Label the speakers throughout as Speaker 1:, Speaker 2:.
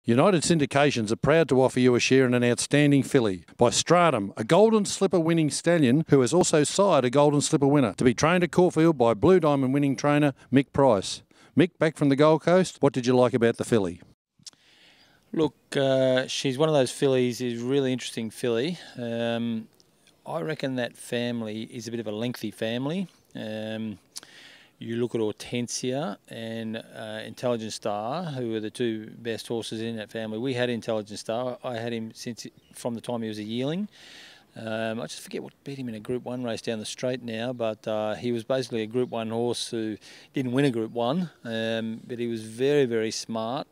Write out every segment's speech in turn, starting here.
Speaker 1: United Syndications are proud to offer you a share in an outstanding filly by Stratum, a Golden Slipper winning stallion who has also sired a Golden Slipper winner, to be trained at Caulfield by Blue Diamond winning trainer Mick Price. Mick, back from the Gold Coast, what did you like about the filly?
Speaker 2: Look, she's one of those fillies, is a really interesting filly. I reckon that family is a bit of a lengthy family. You look at Hortensia and Intelligent Star, who are the two best horses in that family. We had Intelligent Star. I had him from the time he was a yearling. I just forget what beat him in a Group 1 race down the straight now, but he was basically a Group 1 horse who didn't win a Group 1, but he was very, very smart.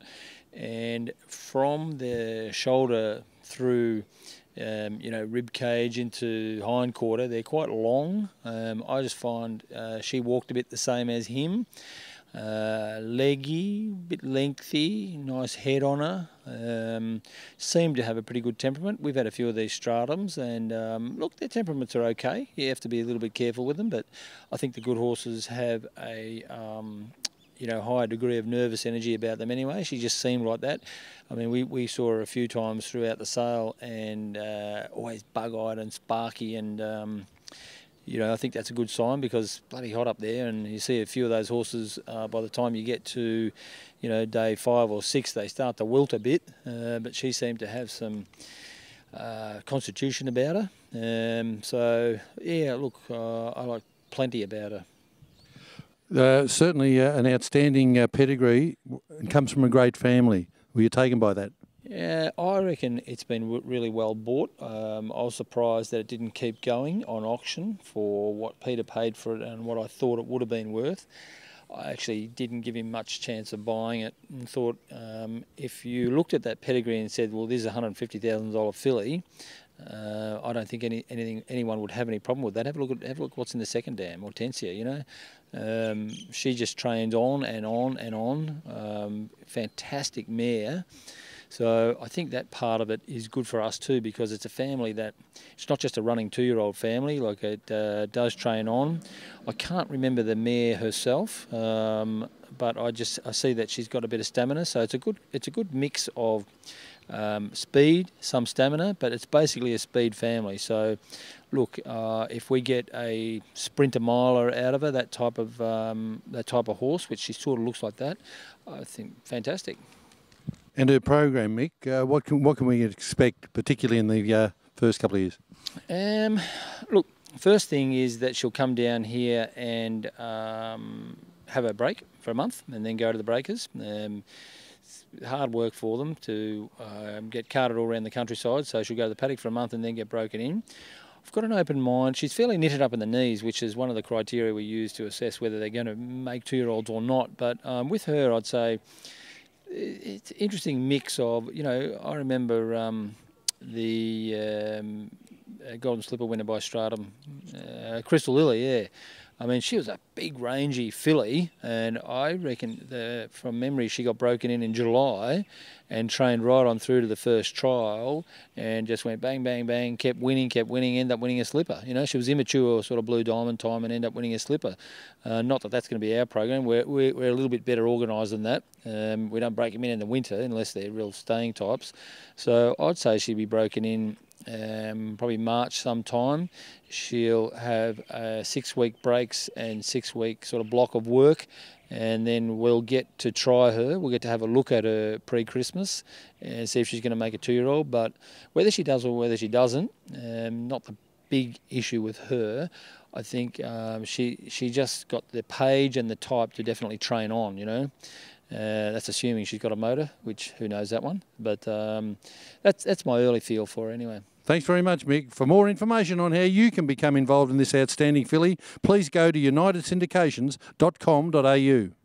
Speaker 2: And from the shoulder through rib cage into hind quarter, they're quite long. I just find she walked a bit the same as him. Leggy, bit lengthy, nice head on her. Seemed to have a pretty good temperament. We've had a few of these Stratums, and look, their temperaments are okay. You have to be a little bit careful with them, but I think the good horses have a higher degree of nervous energy about them anyway. She just seemed like that. I mean, we saw her a few times throughout the sale, and always bug-eyed and sparky, and I think that's a good sign, because it's bloody hot up there, and you see a few of those horses, by the time you get to, day 5 or 6, they start to wilt a bit, but she seemed to have some constitution about her. So, yeah, look, I like plenty about her.
Speaker 1: Certainly an outstanding pedigree, and comes from a great family. Were you taken by that?
Speaker 2: Yeah, I reckon it's been really well bought. I was surprised that it didn't keep going on auction for what Peter paid for it and what I thought it would have been worth. I actually didn't give him much chance of buying it, and thought if you looked at that pedigree and said, well, this is a $150,000 filly, I don't think anyone would have any problem with that. Have a look what's in the second dam, Hortensia. She just trained on and on and on. Fantastic mare. So I think that part of it is good for us too, because it's a family that, it's not just a running 2-year-old family. Like, it does train on. I can't remember the mare herself, but I see that she's got a bit of stamina. So it's a good mix of speed, some stamina, but it's basically a speed family. So look, if we get a sprinter miler out of her, that type of horse, which she sort of looks like that, I think fantastic.
Speaker 1: And her program, Mick, what can we expect, particularly in the first couple of years?
Speaker 2: Look, first thing is that she'll come down here and have a break for a month, and then go to the breakers. Hard work for them to get carted all around the countryside, so she'll go to the paddock for a month and then get broken in. I've got an open mind. She's fairly knitted up in the knees, which is one of the criteria we use to assess whether they're going to make 2-year-olds or not. But with her, I'd say it's an interesting mix of, I remember the Golden Slipper winner by Stratum, Crystal Lily, yeah. I mean, she was a big, rangy filly, and I reckon from memory she got broken in July and trained right on through to the first trial, and just went bang, bang, bang, kept winning, ended up winning a slipper. She was immature sort of Blue Diamond time and ended up winning a slipper. Not that that's going to be our program. We're a little bit better organised than that. We don't break them in the winter unless they're real staying types. So I'd say she'd be broken in probably March sometime. She'll have 6-week breaks and 6-week sort of block of work, and then we'll get to try her. We'll get to have a look at her pre-Christmas and see if she's going to make a 2-year-old. But whether she does or whether she doesn't, not the big issue with her. I think she just got the page and the type to definitely train on, That's assuming she's got a motor, which who knows that one. But that's my early feel for her anyway.
Speaker 1: Thanks very much, Mick. For more information on how you can become involved in this outstanding filly, please go to unitedsyndications.com.au.